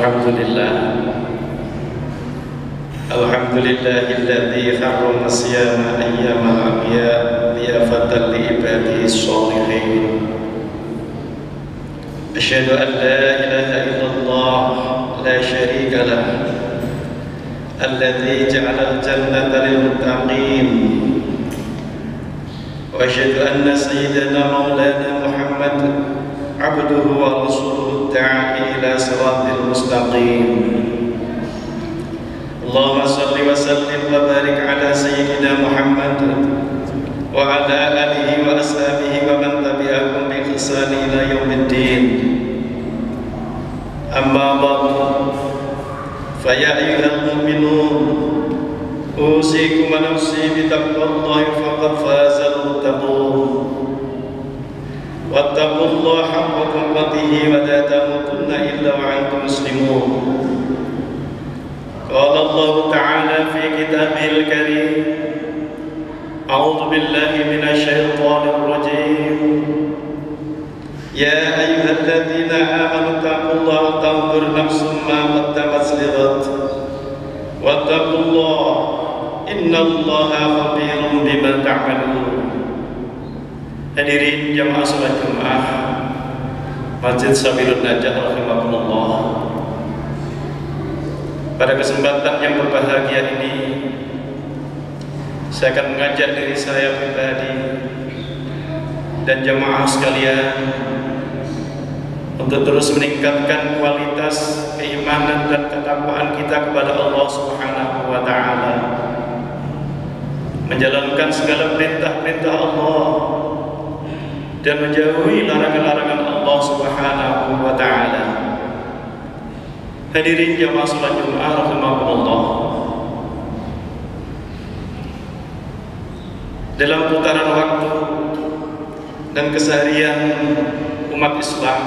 Alhamdulillahilladzi harrama siyama ayyamal anbiya liyafatan liibadihi sholihin. Asyhadu an la ilaha illallah la syarika lah alladzi ja'ala al-jannata lil muttaqin. Wa asyhadu anna sayyidana maulana Muhammad abduhu wa rasuluhu da'i ila siratil mustaqim. Allahumma salli wa sallim wa barik ala sayyidina Muhammad wa ala alihi wa ashabihi wa man tabi'ahum bi ihsan ila yaumiddin. Amma ba'du, fa ya ayyuhal mu'minun, usikum wa nafsi bi taqwallahi faqad fazal muttaqun. Wattaqullaha haqqa tuqatih wa la tamutunna illa wa antum muslimun. قال الله تعالى في كتابه الكريم: أعوذ بالله من الشيطان الرجيم. يا أيها الذين آمنوا اتقوا الله وانظر نفس ما قدمت لغد واتقوا الله إن الله خبير بما تعملون. Hadirin jamaah salat Jumat Masjid Sabilun Najah rahimakumullah. Pada kesempatan yang berbahagia ini, saya akan mengajak diri saya pribadi dan jamaah sekalian untuk terus meningkatkan kualitas keimanan dan ketakwaan kita kepada Allah Subhanahu wa Ta'ala, menjalankan segala perintah-perintah Allah dan menjauhi larangan-larangan Allah Subhanahu wa Ta'ala. Hadirin jamaah salat Jumat rahimakumullah. Dalam putaran waktu dan keseharian umat Islam,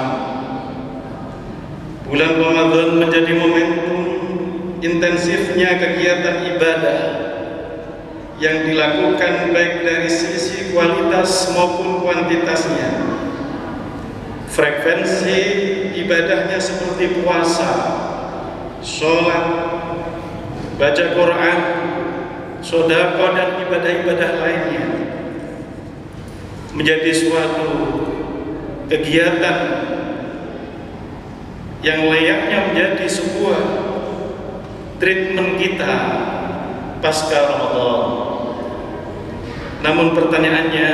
bulan Ramadan menjadi momentum intensifnya kegiatan ibadah yang dilakukan baik dari sisi kualitas maupun kuantitasnya. Frekuensi ibadahnya seperti puasa, sholat, baca Quran, sedekah dan ibadah-ibadah lainnya menjadi suatu kegiatan yang layaknya menjadi sebuah treatment kita pasca Ramadan. Namun pertanyaannya,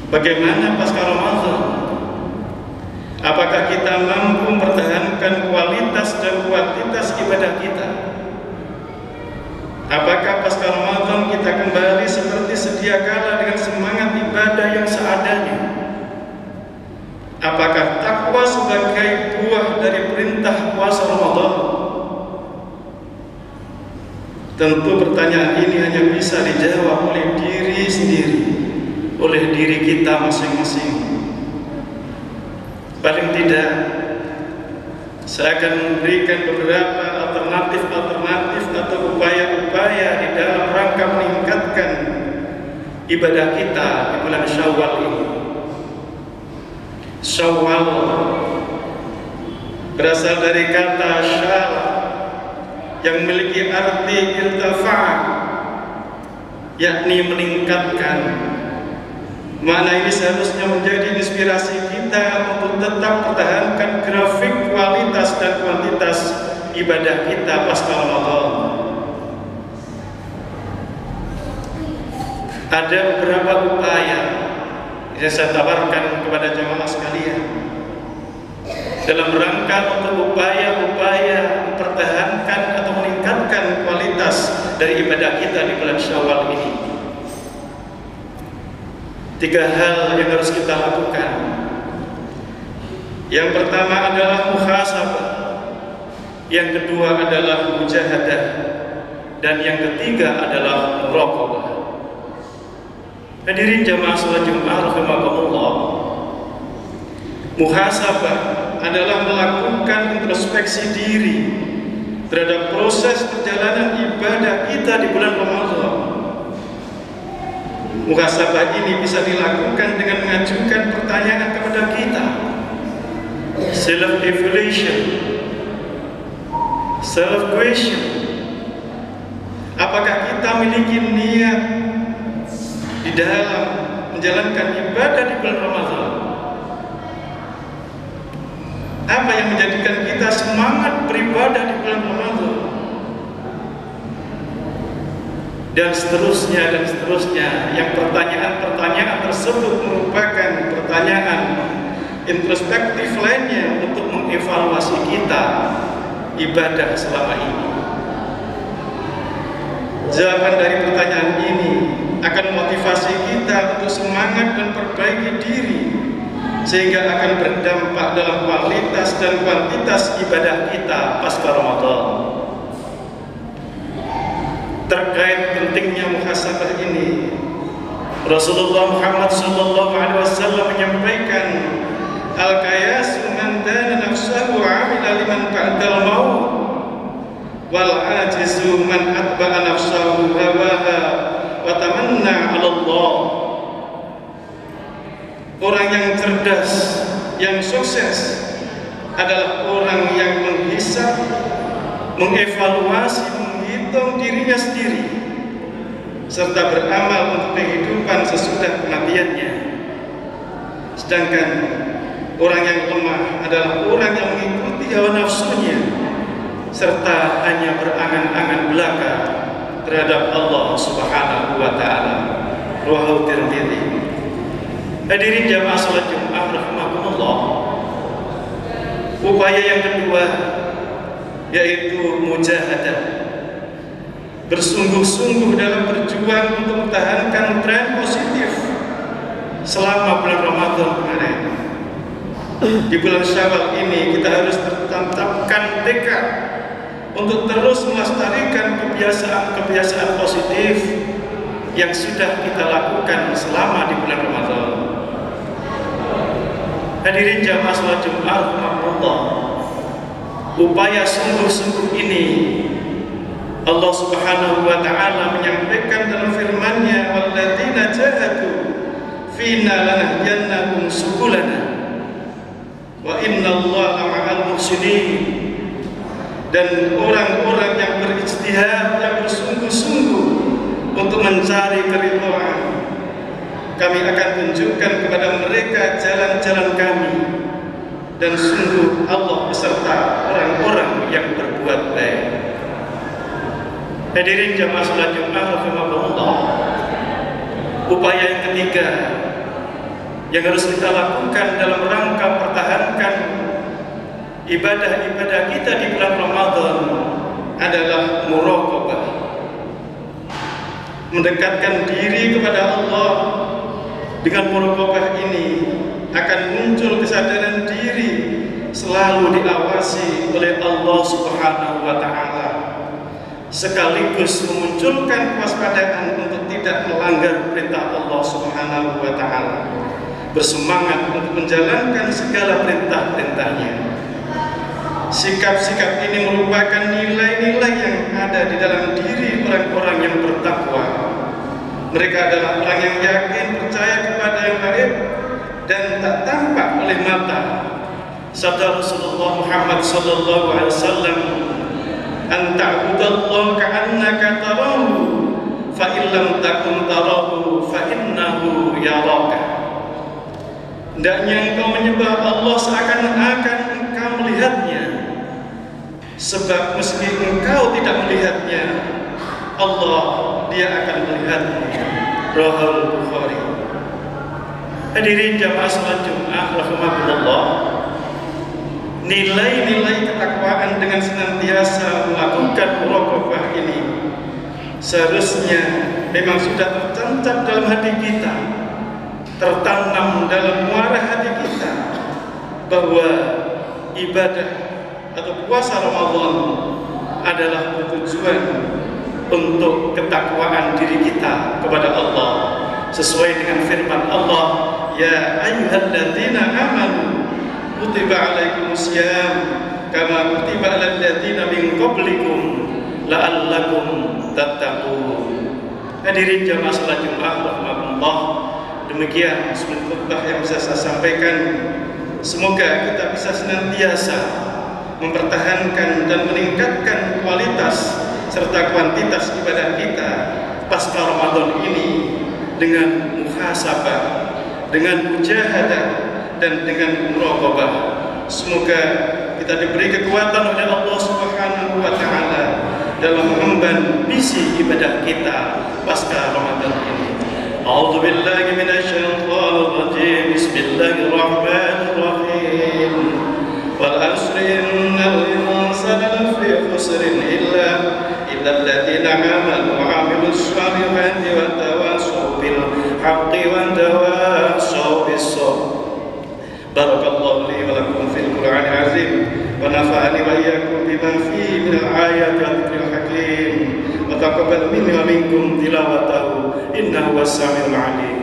bagaimana pasca Ramadan? Apakah kita mampu mempertahankan kualitas dan kuantitas ibadah kita? Apakah pasca Ramadan kita kembali seperti sedia kala dengan semangat ibadah yang seadanya? Apakah takwa sebagai buah dari perintah puasa Ramadan? Tentu pertanyaan ini hanya bisa dijawab oleh diri sendiri, oleh diri kita masing-masing. Paling tidak, saya akan memberikan beberapa alternatif atau upaya-upaya di dalam rangka meningkatkan ibadah kita di bulan Syawal ini. Syawal berasal dari kata syal yang memiliki arti irtafa', yakni meningkatkan. Makna ini seharusnya menjadi inspirasi kita untuk tetap pertahankan grafik kualitas dan kuantitas ibadah kita pasca Ramadan. Ada beberapa upaya yang saya tawarkan kepada jamaah sekalian dalam rangka untuk upaya-upaya mempertahankan atau meningkatkan kualitas dari ibadah kita di bulan Syawal ini. 3 hal yang harus kita lakukan. Yang pertama adalah muhasabah, yang kedua adalah mujahadah, dan yang ketiga adalah muraqabah. Hadirin jamaah salat Jumat rahimakumullah. Muhasabah adalah melakukan introspeksi diri terhadap proses perjalanan ibadah kita di bulan Ramadan. Muhasabah ini bisa dilakukan dengan mengajukan pertanyaan kepada kita, self evaluation, self question. Apakah kita memiliki niat di dalam menjalankan ibadah di bulan Ramadan? Apa yang menjadikan kita semangat beribadah di bulan Ramadan? Dan seterusnya dan seterusnya. Yang pertanyaan-pertanyaan tersebut merupakan pertanyaan introspektif lainnya untuk mengevaluasi kita ibadah selama ini. Jawaban dari pertanyaan ini akan motivasi kita untuk semangat dan perbaiki diri, sehingga akan berdampak dalam kualitas dan kuantitas ibadah kita pasca Ramadan. Terkait pentingnya muhasabah ini, Rasulullah Muhammad SAW menyampaikan, al-qayasu man dana nafsahu 'amila liman ba'dal maut, wal ajizu man atba'a nafsahu hawaha wa tamanna 'ala Allah. Orang yang cerdas, yang sukses adalah orang yang menghisap, mengevaluasi, menghitung dirinya sendiri, serta beramal untuk kehidupan sesudah kematiannya. Sedangkan orang yang lemah adalah orang yang mengikuti hawa nafsunya, serta hanya berangan-angan belaka terhadap Allah Subhanahu wa Ta'ala. Rawahu Tirmidzi. Hadirin jamaah salat Jumat rahimakumullah. Upaya yang kedua yaitu mujahadah, bersungguh-sungguh dalam berjuang untuk mempertahankan tren positif selama bulan Ramadan kemarin. Di bulan Syawal ini kita harus tetapkan tekad untuk terus melestarikan kebiasaan-kebiasaan positif yang sudah kita lakukan selama di bulan Ramadan. Hadirin jamaah salat Jumat rahimakumullah, upaya sungguh-sungguh ini Allah Subhanahu wa Ta'ala menyampaikan dalam firman-Nya, walladzina jahadu fina lanahdiyannahum subulana wa innallaha ma'al muhsinin. Dan orang-orang yang berijtihad, yang bersungguh-sungguh untuk mencari keridhaan, kami akan tunjukkan kepada mereka jalan-jalan kami, dan sungguh Allah beserta orang-orang yang berbuat baik. Hadirin jamaah salat Jumat rahimakumullah, upaya yang ketiga yang harus kita lakukan dalam rangka pertahankan ibadah-ibadah kita di bulan Ramadan adalah muraqabah, mendekatkan diri kepada Allah. Dengan muraqabah ini akan muncul kesadaran diri selalu diawasi oleh Allah Subhanahu wa Ta'ala, sekaligus memunculkan kewaspadaan untuk tidak melanggar perintah Allah Subhanahu wa Ta'ala, bersemangat untuk menjalankan segala perintah-perintahnya. Sikap-sikap ini merupakan nilai-nilai yang ada di dalam diri orang-orang yang bertakwa. Mereka adalah orang yang yakin, percaya kepada yang gaib dan tak tampak oleh mata. Sabda Rasulullah Muhammad SAW, an ta'budallaha ka'annaka tarahu, fa illam takun tarahu fa innahu yaraka. Hendaknya engkau menyembah Allah seakan-akan engkau melihatnya, sebab meski engkau tidak melihatnya, Allah dia akan melihatmu. Rawahu Bukhari. Hadirin jamaah salat Jumat rahimakumullah, nilai-nilai ketakwaan dengan senantiasa melakukan muraqabah ini seharusnya memang sudah tertancap dalam hati kita, tertanam dalam muara hati kita, bahwa ibadah atau puasa Ramadan adalah bertujuan untuk ketakwaan diri kita kepada Allah, sesuai dengan firman Allah, ya ayyuhalladzina amanu kutiba alaikumusiyam kama kutiba alal ladzina min qablikum la'allakum tattaqun. Hadirin jamaah salat Jumat rahimakumullah, demikian khutbah yang bisa saya sampaikan. Semoga kita bisa senantiasa mempertahankan dan meningkatkan kualitas serta kuantitas ibadah kita pasca Ramadan ini dengan muhasabah, dengan mujahadah, dan dengan muraqabah. Semoga kita diberi kekuatan oleh Allah Subhanahu wa taala dalam mengemban misi ibadah kita pasca Ramadan ini. A'udzu billahi minasyaitonir rajim. Bismillahirrahmanirrahim. Wal 'asri innal insana lafi khusrin illa alladziina aamanu wa 'amilus shalihati wa tawassaw bil haqqi wa tawassaw bis sabr. Barakallahu li wa lakum fil Qur'anil 'azim wa nafa'ani wa iyyakum bima fihi minal ayati wa dzikril hakim wa taqabbal minni wa minkum tilawatahu innahu was-sami'ul 'alim.